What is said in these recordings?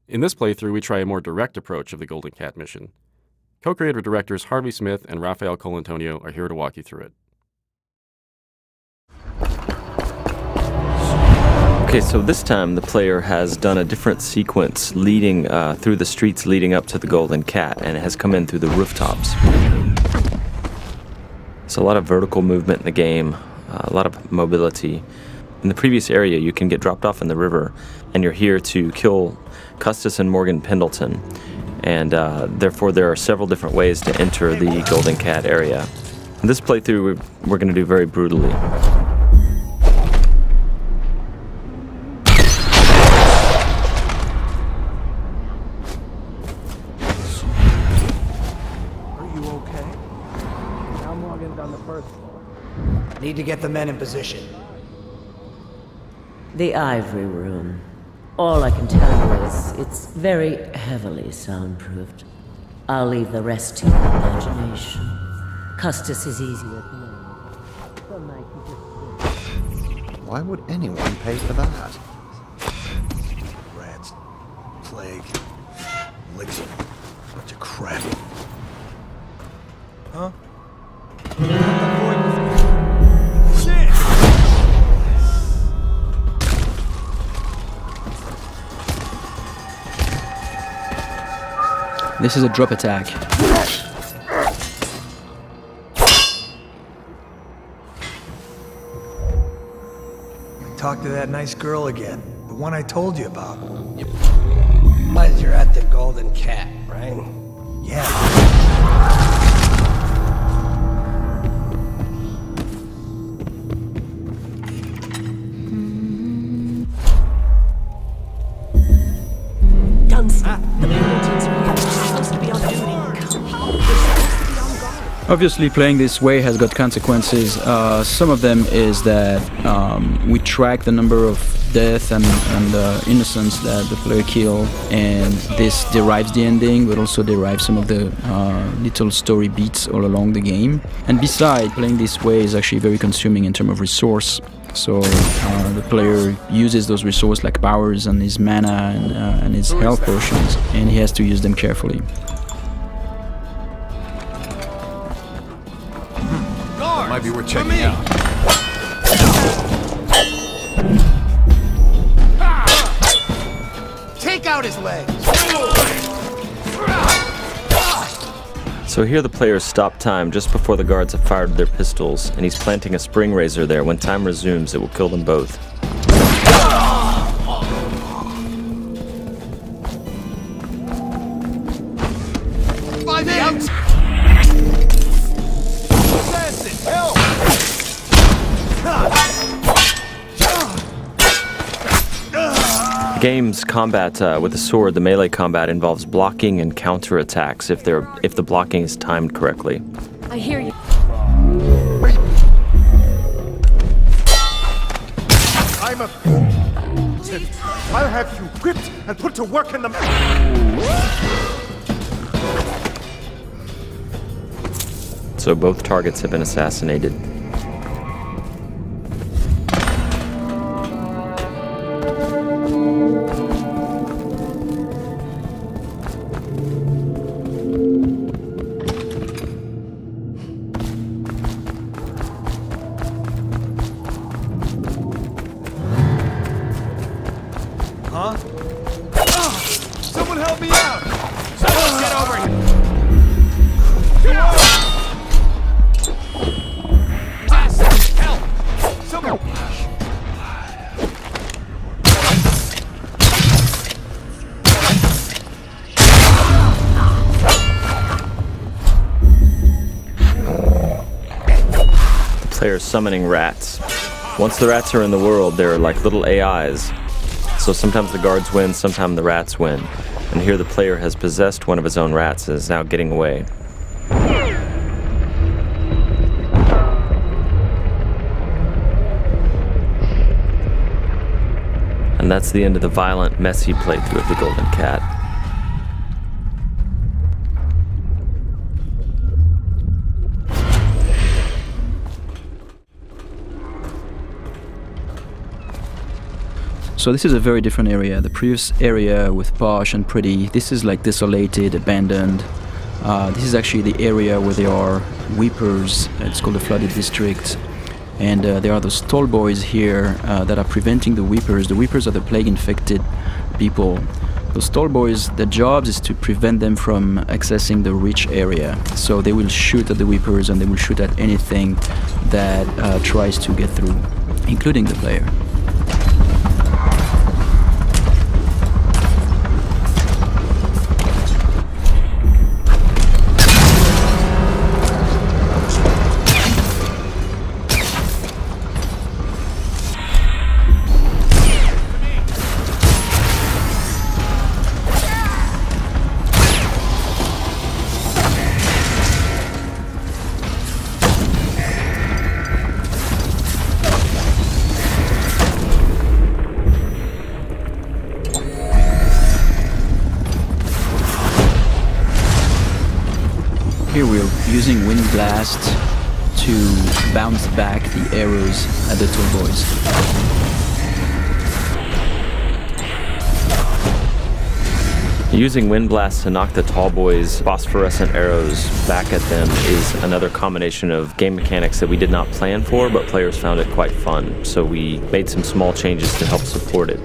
In this playthrough, we try a more direct approach of the Golden Cat mission. Co-creator directors Harvey Smith and Rafael Colantonio are here to walk you through it. Okay, so this time the player has done a different sequence leading through the streets leading up to the Golden Cat, and it has come in through the rooftops. So a lot of vertical movement in the game, a lot of mobility. In the previous area, you can get dropped off in the river, and you're here to kill Custis and Morgan Pendleton. And therefore, there are several different ways to enter the Golden Cat area. In this playthrough, we're going to do very brutally. Need to get the men in position. The Ivory Room. All I can tell you is it's very heavily soundproofed. I'll leave the rest to your imagination. Custis is easier to know. Some night you just... Why would anyone pay for that? Rats, plague, elixir, bunch of crap. Huh? This is a drop attack. Talk to that nice girl again. The one I told you about. But you're at the Golden Cat, right? Yeah. Obviously, playing this way has got consequences. Some of them is that we track the number of deaths and innocents that the player killed, and this derives the ending, but also derives some of the little story beats all along the game. And besides, playing this way is actually very consuming in terms of resource. So the player uses those resources like powers and his mana and his health potions, and he has to use them carefully. Might be worth checking out. Take out his legs! So here the players stop time just before the guards have fired their pistols, and he's planting a spring razor there. When time resumes, it will kill them both. Find me out! Game's combat with the sword, the melee combat, involves blocking and counterattacks if the blocking is timed correctly. I hear you. I'm a fool. I'll have you whipped and put to work in the... So both targets have been assassinated. Huh? Someone help me out! Someone get over here! Help! Someone... The player's summoning rats. Once the rats are in the world, they're like little AIs. So sometimes the guards win, sometimes the rats win. And here the player has possessed one of his own rats and is now getting away. And that's the end of the violent, messy playthrough of the Golden Cat. So this is a very different area. The previous area with posh and pretty, this is like desolated, abandoned. This is actually the area where there are weepers. It's called the flooded district. And there are those tall boys here that are preventing the weepers. The weepers are the plague-infected people. Those tall boys, their jobs is to prevent them from accessing the rich area. So they will shoot at the weepers and they will shoot at anything that tries to get through, including the player. Here we're using Wind Blast to bounce back the arrows at the tall boys. Using Wind Blast to knock the tall boys' phosphorescent arrows back at them is another combination of game mechanics that we did not plan for, but players found it quite fun. So we made some small changes to help support it.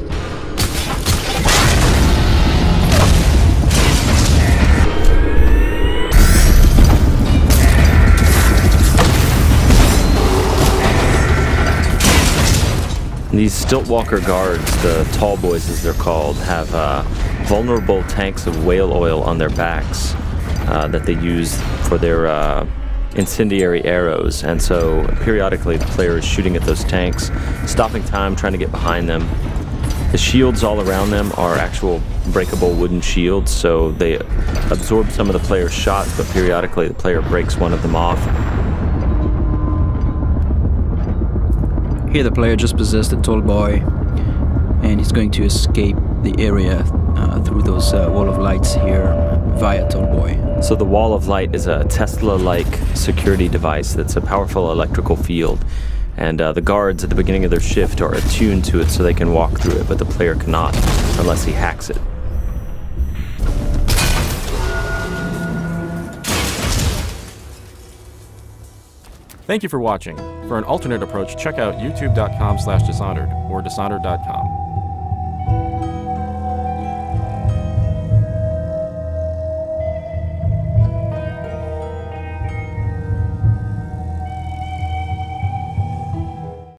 These Stiltwalker guards, the tall boys as they're called, have vulnerable tanks of whale oil on their backs that they use for their incendiary arrows. And so periodically the player is shooting at those tanks, stopping time, trying to get behind them. The shields all around them are actual breakable wooden shields, so they absorb some of the player's shots, but periodically the player breaks one of them off. Here the player just possessed a tall boy and he's going to escape the area through those wall of lights here via tall boy. So the wall of light is a Tesla-like security device that's a powerful electrical field, and the guards at the beginning of their shift are attuned to it so they can walk through it, but the player cannot unless he hacks it. Thank you for watching. For an alternate approach, check out youtube.com/Dishonored or Dishonored.com.